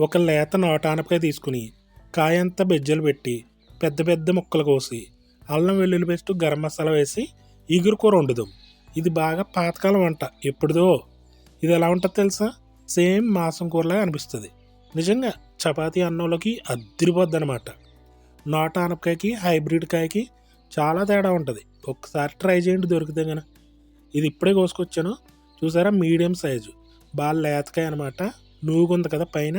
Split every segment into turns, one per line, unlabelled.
ఒక లేత నాటానపకాయ తీసుకుని కాయంతా బెజ్జలు పెట్టి పెద్ద పెద్ద ముక్కలు కోసి అల్లం వెల్లుల్లి పేస్ట్ గరం మసాలా వేసి ఇగురు కూర వండుదాం. ఇది బాగా పాతకాలం వంట, ఎప్పుడుదో. ఇది ఎలా ఉంటుంది తెలుసా? సేమ్ మాంసం కూరలాగా అనిపిస్తుంది. నిజంగా చపాతీ అన్నంలోకి అద్దరిపోద్ది అనమాట. నాటు ఆనపకాయకి హైబ్రిడ్ కాయకి చాలా తేడా ఉంటుంది. ఒక్కసారి ట్రై చేయండి దొరికితే కనుక. ఇది ఇప్పుడే కోసుకొచ్చాను, చూసారా? మీడియం సైజు, బాగా లేతకాయ అనమాట. నూగుంది కదా పైన,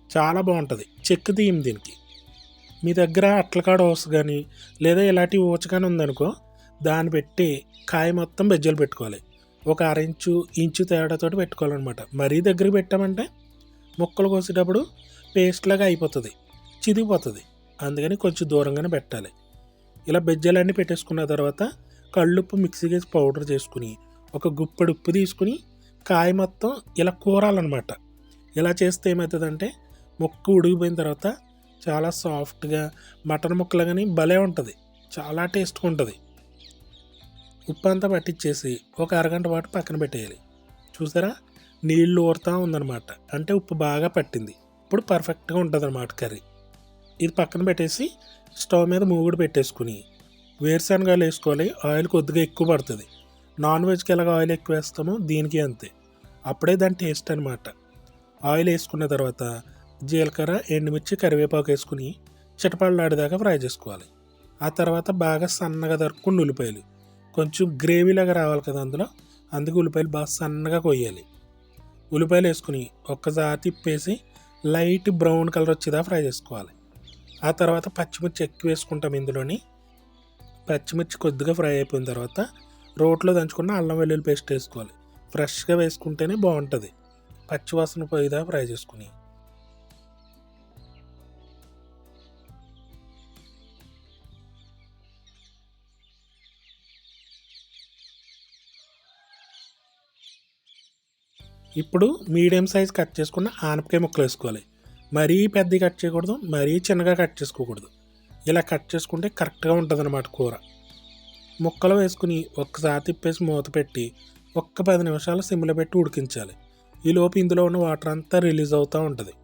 చాలా బాగుంటుంది. చెక్కు తీయం దీనికి. మీ దగ్గర అట్లకాడ ఓస కానీ లేదా ఇలాంటి ఊచగానే ఉందనుకో, దాన్ని పెట్టి కాయ మొత్తం బెజ్జలు పెట్టుకోవాలి. ఒక ఇంచు తేడాతోటి పెట్టుకోవాలన్నమాట. మరీ దగ్గరికి పెట్టామంటే ముక్కలు కోసేటప్పుడు పేస్ట్ లాగా అయిపోతుంది, చిదిగిపోతుంది. అందుకని కొంచెం దూరంగానే పెట్టాలి. ఇలా బెజ్జలన్నీ పెట్టేసుకున్న తర్వాత కళ్ళుప్పు మిక్సీ వేసి పౌడర్ చేసుకుని ఒక గుప్పెడు ఉప్పు తీసుకుని కాయ మొత్తం ఇలా కూరాలన్నమాట. ఇలా చేస్తే ఏమవుతుందంటే ముక్క ఉడికిపోయిన తర్వాత చాలా సాఫ్ట్గా మటన్ ముక్కలు కానీ భలే ఉంటుంది, చాలా టేస్ట్గా ఉంటుంది. ఉప్పు అంతా పట్టించేసి ఒక అరగంట పాటు పక్కన పెట్టేయాలి. చూసారా, నీళ్ళు ఊరుతూ ఉందన్నమాట. అంటే ఉప్పు బాగా పట్టింది. ఇప్పుడు పర్ఫెక్ట్గా ఉంటుంది అన్నమాట కర్రీ. ఇది పక్కన పెట్టేసి స్టవ్ మీద మూగుడు పెట్టేసుకుని వేరుశనగలు వేసుకోవాలి. ఆయిల్ కొద్దిగా ఎక్కువ పడుతుంది. నాన్ వెజ్కి ఎలాగ ఆయిల్ ఎక్కువ వేస్తామో దీనికి అంతే. అప్పుడే దాని టేస్ట్ అనమాట. ఆయిల్ వేసుకున్న తర్వాత జీలకర్ర, ఎండుమిర్చి, కరివేపాకు వేసుకుని చిటపడలాడేదాకా ఫ్రై చేసుకోవాలి. ఆ తర్వాత బాగా సన్నగా తరుక్కుని ఉల్లిపాయలు, కొంచెం గ్రేవీలాగా రావాలి కదా అందుకే ఉల్లిపాయలు బాగా సన్నగా కొయ్యాలి. ఉల్లిపాయలు వేసుకుని ఒక్కసారి తిప్పేసి లైట్ బ్రౌన్ కలర్ వచ్చేదాకా ఫ్రై చేసుకోవాలి. ఆ తర్వాత పచ్చిమిర్చి ఎక్కువ వేసుకుంటాం ఇందులోని. పచ్చిమిర్చి కొద్దిగా ఫ్రై అయిపోయిన తర్వాత రోట్లో దంచుకున్న అల్లం వెల్లుల్లి పేస్ట్ వేసుకోవాలి. ఫ్రెష్గా వేసుకుంటేనే బాగుంటుంది. పచ్చివాసన పోయేదాకా ఫ్రై చేసుకుని ఇప్పుడు మీడియం సైజ్ కట్ చేసుకున్న ఆనపకాయ ముక్కలు వేసుకోవాలి. మరీ పెద్దగా కట్ చేయకూడదు, మరీ చిన్నగా కట్ చేసుకోకూడదు. ఇలా కట్ చేసుకుంటే కరెక్ట్గా ఉంటుంది అన్నమాట కూర. ముక్కలు వేసుకుని ఒక్కసారి తిప్పేసి మూత పెట్టి 10 నిమిషాలు సిమ్లో పెట్టి ఉడికించాలి. ఈలోపు ఇందులో ఉన్న వాటర్ అంతా రిలీజ్ అవుతూ ఉంటుంది.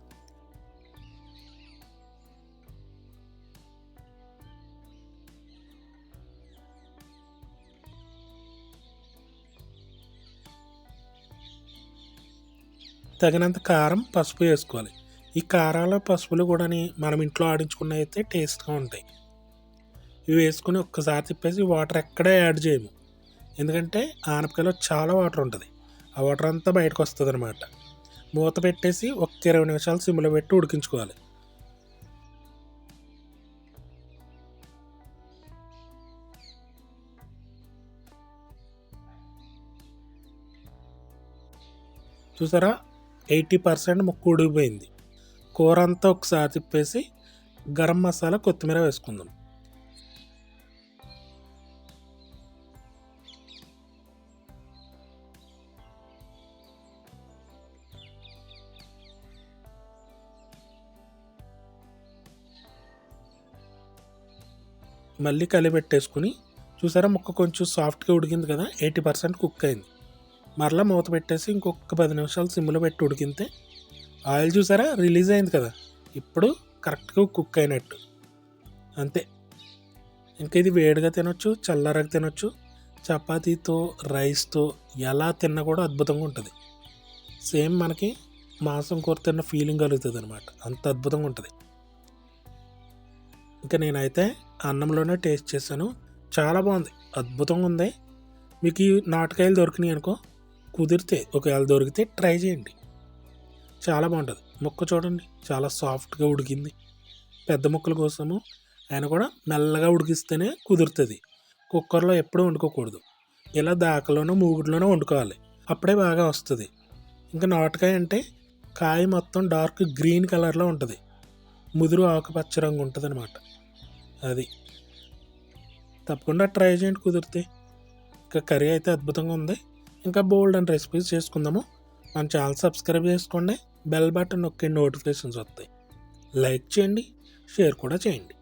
తగినంత కారం, పసుపు వేసుకోవాలి. ఈ కారాలు పసుపులు కూడా మనం ఇంట్లో ఆడించుకున్న అయితే టేస్ట్గా ఉంటాయి. ఇవి వేసుకుని ఒక్కసారి తిప్పేసి వాటర్ ఎక్కడే యాడ్ చేయము. ఎందుకంటే ఆనపకాయలో చాలా వాటర్ ఉంటుంది. ఆ వాటర్ అంతా బయటకు వస్తుంది అనమాట. మూత పెట్టేసి 20 నిమిషాలు సిమ్లో పెట్టి ఉడికించుకోవాలి. చూసారా, 80% ముక్క ఉడికిపోయింది. కూర అంతా ఒకసారి తిప్పేసి గరం మసాలా, కొత్తిమీర వేసుకుందాం. మళ్ళీ కలిపెట్టేసుకుని చూసారా, ముక్క కొంచెం సాఫ్ట్గా ఉడికింది కదా, 80% కుక్ అయింది. మరలా మూత పెట్టేసి ఇంకొక 10 నిమిషాలు సిమ్లో పెట్టి ఉడికితే ఆయిల్ చూసారా రిలీజ్ అయింది కదా. ఇప్పుడు కరెక్ట్గా కుక్ అయినట్టు, అంతే. ఇంకా ఇది వేడిగా తినొచ్చు, చల్లారగా తినొచ్చు, చపాతీతో, రైస్తో ఎలా తిన్నా కూడా అద్భుతంగా ఉంటుంది. సేమ్ మనకి మాంసం కూర తిన్న ఫీలింగ్ కలుగుతుంది అనమాట. అంత అద్భుతంగా ఉంటుంది. ఇంకా నేనైతే అన్నంలోనే టేస్ట్ చేశాను, చాలా బాగుంది, అద్భుతంగా ఉంది. మీకు ఈ నాటుకాయలు దొరికినాయి అనుకో, కుదిరితే ఒకవేళ దొరికితే ట్రై చేయండి, చాలా బాగుంటుంది. ముక్క చూడండి చాలా సాఫ్ట్గా ఉడికింది. పెద్ద ముక్కల కోసము ఆయన కూడా మెల్లగా ఉడికిస్తేనే కుదురుతుంది. కుక్కర్లో ఎప్పుడూ వండుకోకూడదు. ఇలా దాకలోనో మూగుడులోనో వండుకోవాలి, అప్పుడే బాగా వస్తుంది. ఇంకా నాటుకాయ అంటే కాయ మొత్తం డార్క్ గ్రీన్ కలర్లో ఉంటుంది, ముదురు ఆకుపచ్చ రంగు ఉంటుంది అనమాట. అది తప్పకుండా ట్రై చేయండి కుదిరితే. ఇంకా కర్రీ అయితే అద్భుతంగా ఉంది. ఇంకా బోల్డ్ అండ్ రెసిపీస్ చేసుకుందాము. మన ఛానల్ సబ్స్క్రైబ్ చేసుకోండి, బెల్ బటన్ నొక్కి నోటిఫికేషన్స్ వస్తాయి. లైక్ చేయండి, షేర్ కూడా చేయండి.